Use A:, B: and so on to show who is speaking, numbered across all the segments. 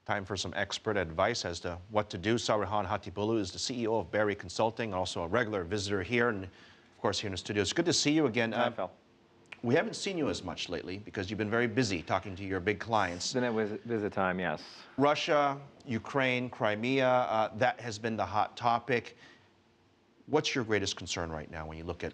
A: Time for some expert advice as to what to do. Saruhan Hatipoglu is the CEO of BERI Consulting, also a regular visitor here, and of course here in the studio. It's good to see you again.
B: Hi, Phil.
A: We haven't seen you as much lately because you've been very busy talking to your big clients.
B: It's been a visit time, yes.
A: Russia, Ukraine, Crimea, that has been the hot topic. What's your greatest concern right now when you look at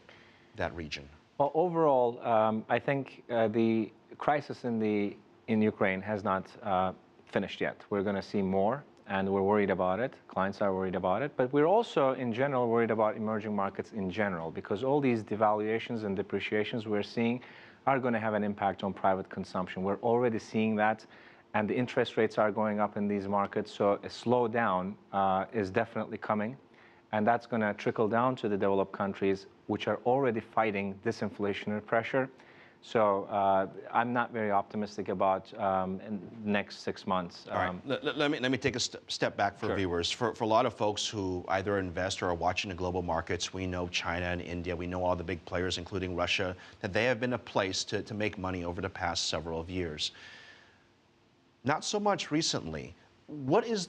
A: that region?
B: Well, overall, I think the crisis in Ukraine has not finished yet. We're going to see more, and we're worried about it. Clients are worried about it. But we're also, in general, worried about emerging markets in general, because all these devaluations and depreciations we're seeing are going to have an impact on private consumption. We're already seeing that, and the interest rates are going up in these markets. So a slowdown is definitely coming, and that's going to trickle down to the developed countries, which are already fighting disinflationary pressure. So I'm not very optimistic about the next 6 months.
A: All right. Let me take a step back for
B: Sure.
A: viewers. For a lot of folks who either invest or are watching the global markets, we know China and India, we know all the big players, including Russia, that they have been a place to make money over the past several of years. Not so much recently. What is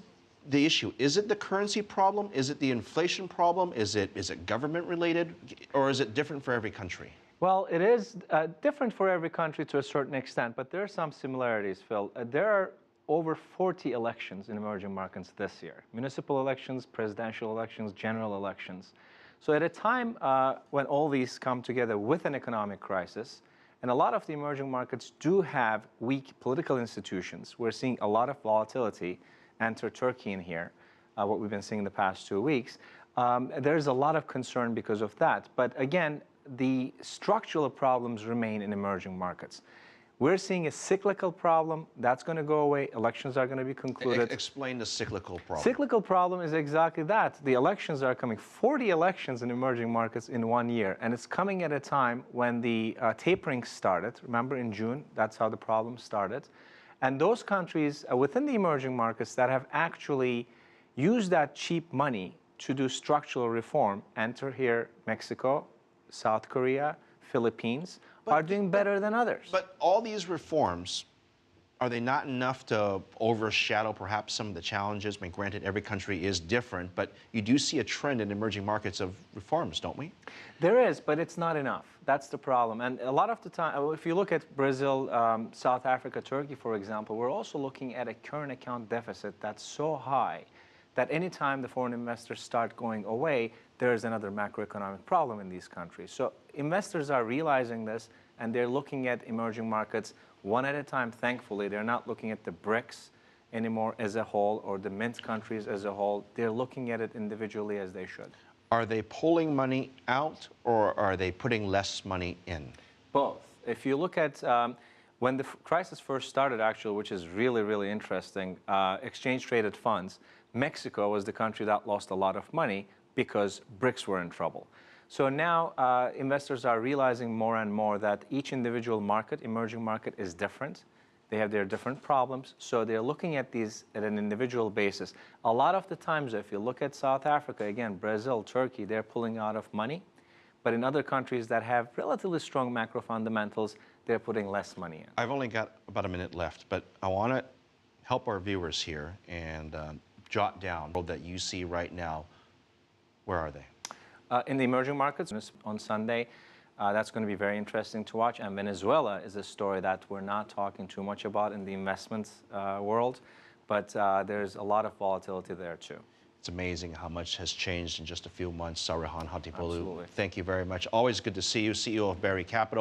A: the issue? Is it the currency problem? Is it the inflation problem? Is it government related? Or is it different for every country?
B: Well, it is different for every country to a certain extent, but there are some similarities, Phil. There are over 40 elections in emerging markets this year. Municipal elections, presidential elections, general elections. So at a time when all these come together with an economic crisis, and a lot of the emerging markets do have weak political institutions, we're seeing a lot of volatility enter Turkey in here, what we've been seeing the past 2 weeks. There's a lot of concern because of that. But again, the structural problems remain in emerging markets. We're seeing a cyclical problem. That's going to go away. Elections are going to be concluded.
A: Explain the cyclical problem.
B: Cyclical problem is exactly that. The elections are coming. 40 elections in emerging markets in 1 year. And it's coming at a time when the tapering started. Remember, in June, that's how the problem started. And those countries within the emerging markets that have actually used that cheap money to do structural reform, enter here Mexico, South Korea, Philippines, are doing better than others.
A: But all these reforms, are they not enough to overshadow perhaps some of the challenges? I mean, granted, every country is different, but you do see a trend in emerging markets of reforms, don't we?
B: There is, but it's not enough. That's the problem. And a lot of the time, if you look at Brazil, South Africa, Turkey, for example, we're also looking at a current account deficit that's so high that anytime the foreign investors start going away, there is another macroeconomic problem in these countries. So investors are realizing this, and they're looking at emerging markets one at a time, thankfully. They're not looking at the BRICS anymore as a whole, or the Mint countries as a whole. They're looking at it individually, as they should.
A: Are they pulling money out, or are they putting less money in?
B: Both. If you look at when the crisis first started, actually, which is really, really interesting, exchange-traded funds, Mexico was the country that lost a lot of money because BRICS were in trouble. So now investors are realizing more and more that each individual market, emerging market, is different. They have their different problems. So they're looking at these at an individual basis. A lot of the times, if you look at South Africa, again, Brazil, Turkey, they're pulling out of money. But in other countries that have relatively strong macro fundamentals, they're putting less money in.
A: I've only got about a minute left, but I want to help our viewers here and jot down that you see right now. Where are they?
B: In the emerging markets on Sunday, that's going to be very interesting to watch. And Venezuela is a story that we're not talking too much about in the investments world, but there's a lot of volatility there too.
A: It's amazing how much has changed in just a few months. Saruhan Hatipoglu,
B: Absolutely.
A: thank you very much. Always good to see you, CEO of BERI Capital.